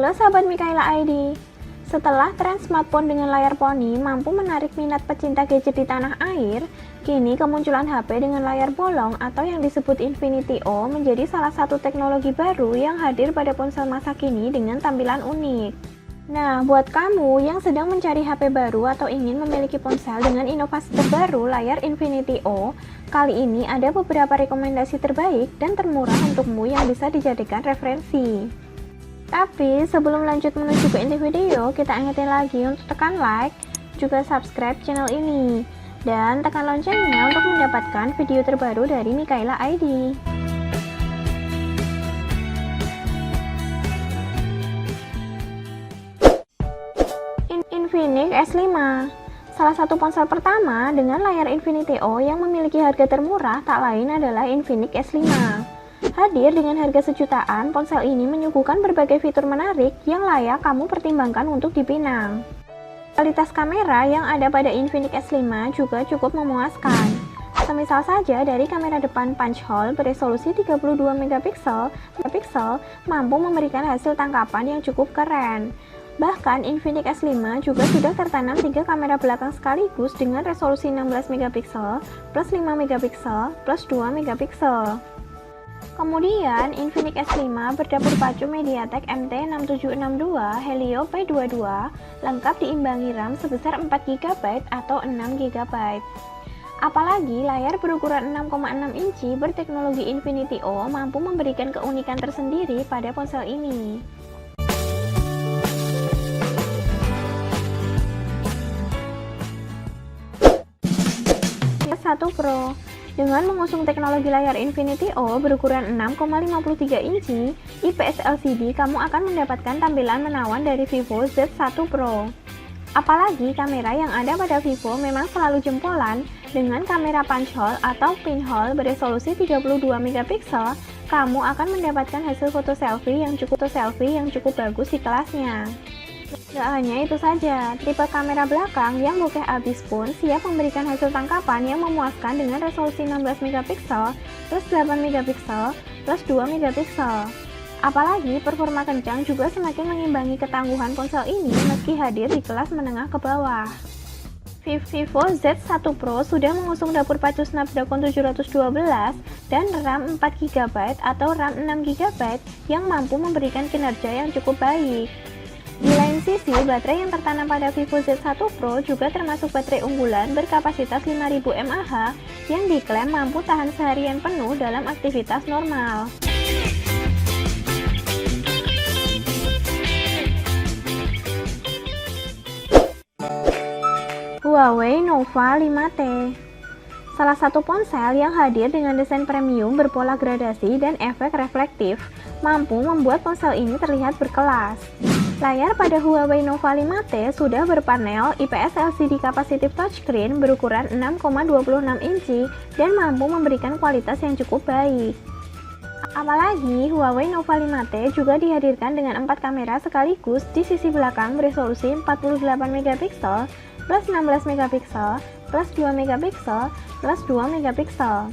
Halo sahabat Mikaela ID. Setelah tren smartphone dengan layar poni mampu menarik minat pecinta gadget di tanah air, kini kemunculan HP dengan layar bolong atau yang disebut Infinity O menjadi salah satu teknologi baru yang hadir pada ponsel masa kini dengan tampilan unik. Nah, buat kamu yang sedang mencari HP baru atau ingin memiliki ponsel dengan inovasi terbaru layar Infinity O, kali ini ada beberapa rekomendasi terbaik dan termurah untukmu yang bisa dijadikan referensi. Tapi sebelum lanjut menuju ke inti video, kita ingetin lagi untuk tekan like, juga subscribe channel ini, dan tekan loncengnya untuk mendapatkan video terbaru dari Mikaela ID. Infinix S5, salah satu ponsel pertama dengan layar Infinity O yang memiliki harga termurah tak lain adalah Infinix S5. Hadir dengan harga sejutaan, ponsel ini menyuguhkan berbagai fitur menarik yang layak kamu pertimbangkan untuk dipinang. Kualitas kamera yang ada pada Infinix S5 juga cukup memuaskan. Semisal saja dari kamera depan punch hole beresolusi 32 megapiksel mampu memberikan hasil tangkapan yang cukup keren. Bahkan Infinix S5 juga sudah tertanam 3 kamera belakang sekaligus dengan resolusi 16 megapiksel plus 5 megapiksel plus 2 megapiksel. Kemudian Infinix S5 berdapur pacu MediaTek MT6762 Helio P22 lengkap diimbangi RAM sebesar 4GB atau 6GB. Apalagi layar berukuran 6,6 inci berteknologi Infinity O mampu memberikan keunikan tersendiri pada ponsel ini. S1 Pro dengan mengusung teknologi layar Infinity O berukuran 6,53 inci IPS LCD, kamu akan mendapatkan tampilan menawan dari Vivo Z1 Pro. Apalagi kamera yang ada pada Vivo memang selalu jempolan dengan kamera punch hole atau pinhole beresolusi 32 megapiksel, kamu akan mendapatkan hasil foto selfie yang cukup bagus di kelasnya. Gak hanya itu saja, tipe kamera belakang yang bokeh abis pun siap memberikan hasil tangkapan yang memuaskan dengan resolusi 16 megapiksel plus 8 megapiksel plus 2 megapiksel. Apalagi performa kencang juga semakin mengimbangi ketangguhan ponsel ini meski hadir di kelas menengah ke bawah. Vivo Z1 Pro sudah mengusung dapur pacu Snapdragon 712 dan RAM 4GB atau RAM 6GB yang mampu memberikan kinerja yang cukup baik. Di lain sisi, baterai yang tertanam pada Vivo Z1 Pro juga termasuk baterai unggulan berkapasitas 5000 mAh yang diklaim mampu tahan seharian penuh dalam aktivitas normal. Huawei Nova 5T, salah satu ponsel yang hadir dengan desain premium berpola gradasi dan efek reflektif, mampu membuat ponsel ini terlihat berkelas. Layar pada Huawei Nova 5T sudah berpanel IPS LCD Capacitive Touchscreen berukuran 6,26 inci dan mampu memberikan kualitas yang cukup baik. Apalagi Huawei Nova 5T juga dihadirkan dengan 4 kamera sekaligus di sisi belakang beresolusi 48 megapiksel plus 16 megapiksel plus 2 megapiksel plus 2 megapiksel.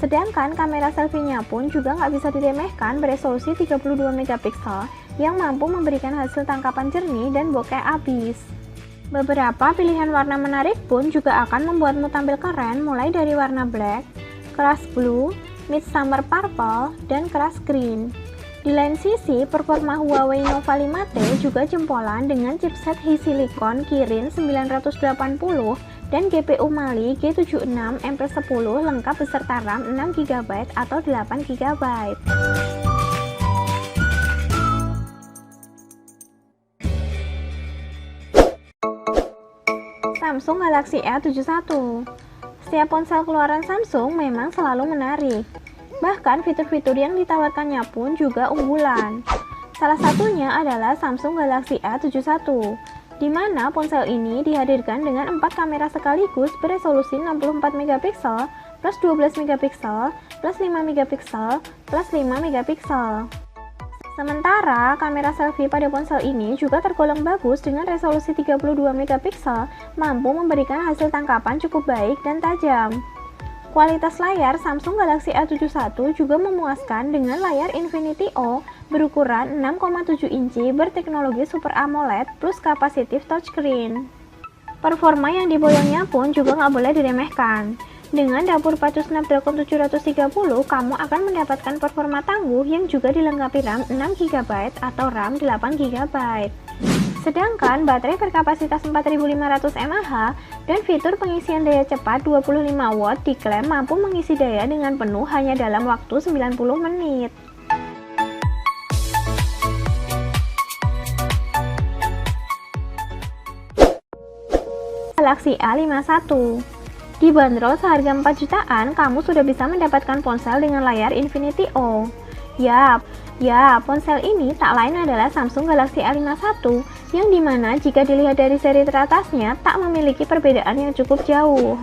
Sedangkan kamera selfie-nya pun juga nggak bisa diremehkan beresolusi 32 megapiksel yang mampu memberikan hasil tangkapan jernih dan bokeh abis. Beberapa pilihan warna menarik pun juga akan membuatmu tampil keren mulai dari warna black, keras blue, midsummer purple, dan keras green. Di lain sisi, performa Huawei Nova 5T juga jempolan dengan chipset Hi-Silicon Kirin 980 dan GPU Mali G76 MP10 lengkap beserta RAM 6GB atau 8GB. Samsung Galaxy A71. Setiap ponsel keluaran Samsung memang selalu menarik. Bahkan fitur-fitur yang ditawarkannya pun juga unggulan. Salah satunya adalah Samsung Galaxy A71, di mana ponsel ini dihadirkan dengan 4 kamera sekaligus beresolusi 64 megapiksel plus 12 megapiksel plus 5 megapiksel plus 5 megapiksel. Sementara kamera selfie pada ponsel ini juga tergolong bagus dengan resolusi 32 megapiksel, mampu memberikan hasil tangkapan cukup baik dan tajam. Kualitas layar Samsung Galaxy A71 juga memuaskan dengan layar Infinity O berukuran 6,7 inci berteknologi Super AMOLED plus kapasitif touchscreen. Performa yang diboyongnya pun juga nggak boleh diremehkan. Dengan dapur pacu Snapdragon 730, kamu akan mendapatkan performa tangguh yang juga dilengkapi RAM 6GB atau RAM 8GB. Sedangkan baterai berkapasitas 4500 mAh dan fitur pengisian daya cepat 25 watt diklaim mampu mengisi daya dengan penuh hanya dalam waktu 90 menit. Galaxy A51 dibanderol seharga 4 jutaan, kamu sudah bisa mendapatkan ponsel dengan layar Infinity O. Ya, ponsel ini tak lain adalah Samsung Galaxy A51, yang dimana jika dilihat dari seri teratasnya tak memiliki perbedaan yang cukup jauh.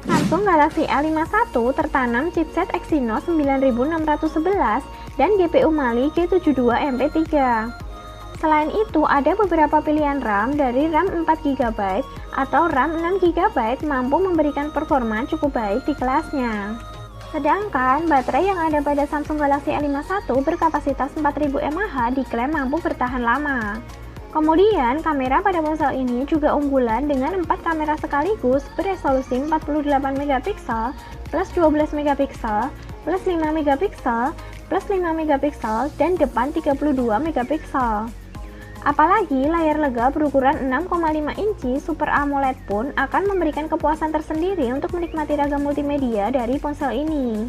Samsung Galaxy A51 tertanam chipset Exynos 9611 dan GPU Mali G72MP3. Selain itu, ada beberapa pilihan RAM dari RAM 4GB atau RAM 6GB mampu memberikan performa cukup baik di kelasnya. Sedangkan baterai yang ada pada Samsung Galaxy A51 berkapasitas 4000 mAh diklaim mampu bertahan lama. Kemudian, kamera pada ponsel ini juga unggulan dengan 4 kamera sekaligus beresolusi 48MP plus 12MP plus 5MP plus 5MP dan depan 32MP. Apalagi layar lega berukuran 6,5 inci Super AMOLED pun akan memberikan kepuasan tersendiri untuk menikmati ragam multimedia dari ponsel ini.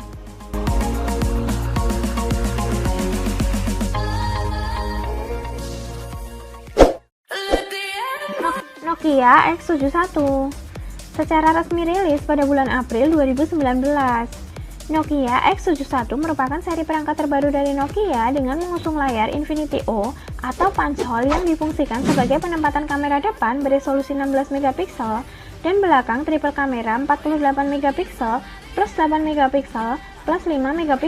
Nokia X71 secara resmi rilis pada bulan April 2019. Nokia X71 merupakan seri perangkat terbaru dari Nokia dengan mengusung layar Infinity O atau punch hole yang difungsikan sebagai penempatan kamera depan beresolusi 16MP dan belakang triple kamera 48MP plus 8MP plus 5MP.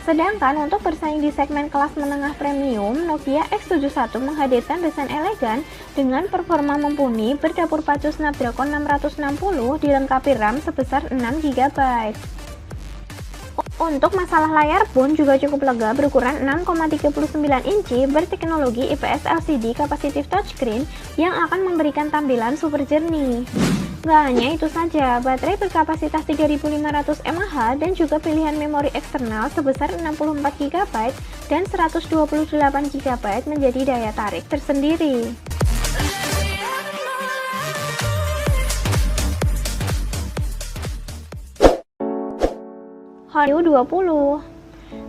Sedangkan untuk bersaing di segmen kelas menengah premium, Nokia X71 menghadirkan desain elegan dengan performa mumpuni berdapur pacu Snapdragon 660 dilengkapi RAM sebesar 6GB. Untuk masalah layar pun juga cukup lega berukuran 6,39 inci berteknologi IPS LCD kapasitif touchscreen yang akan memberikan tampilan super jernih. Gak hanya itu saja, baterai berkapasitas 3500 mAh dan juga pilihan memori eksternal sebesar 64GB dan 128GB menjadi daya tarik tersendiri. Honor View 20.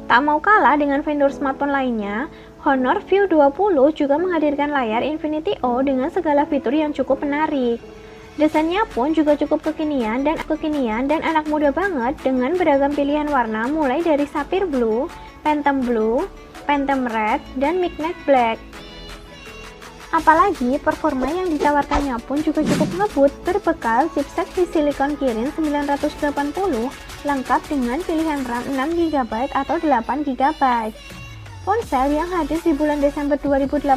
Tak mau kalah dengan vendor smartphone lainnya, Honor View 20 juga menghadirkan layar Infinity O dengan segala fitur yang cukup menarik. Desainnya pun juga cukup kekinian dan anak muda banget dengan beragam pilihan warna mulai dari Sapphire Blue, Phantom Red, dan Midnight Black. Apalagi performa yang ditawarkannya pun juga cukup ngebut berbekal chipset Silicon Kirin 980 lengkap dengan pilihan RAM 6GB atau 8GB. Ponsel yang hadir di bulan Desember 2018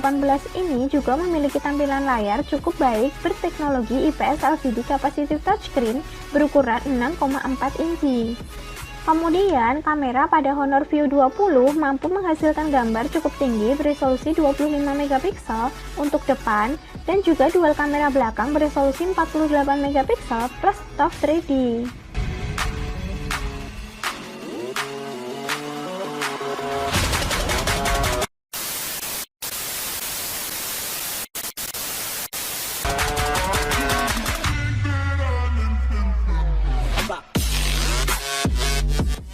ini juga memiliki tampilan layar cukup baik berteknologi IPS LCD kapasitif touchscreen berukuran 6,4 inci. Kemudian, kamera pada Honor View 20 mampu menghasilkan gambar cukup tinggi beresolusi 25MP untuk depan dan juga dual kamera belakang beresolusi 48MP plus TOF 3D.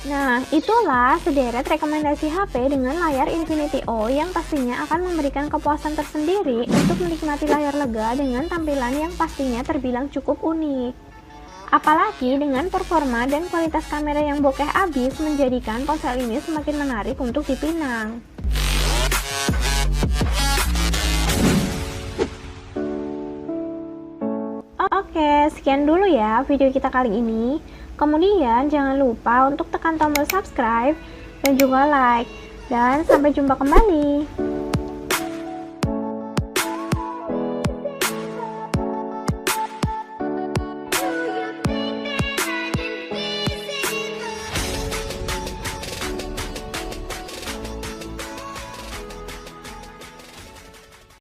Nah, itulah sederet rekomendasi HP dengan layar Infinity O yang pastinya akan memberikan kepuasan tersendiri untuk menikmati layar lega dengan tampilan yang pastinya terbilang cukup unik. Apalagi dengan performa dan kualitas kamera yang bokeh abis menjadikan ponsel ini semakin menarik untuk dipinang. Oke, sekian dulu ya video kita kali ini. Kemudian jangan lupa untuk tekan tombol subscribe dan juga like. Dan sampai jumpa kembali.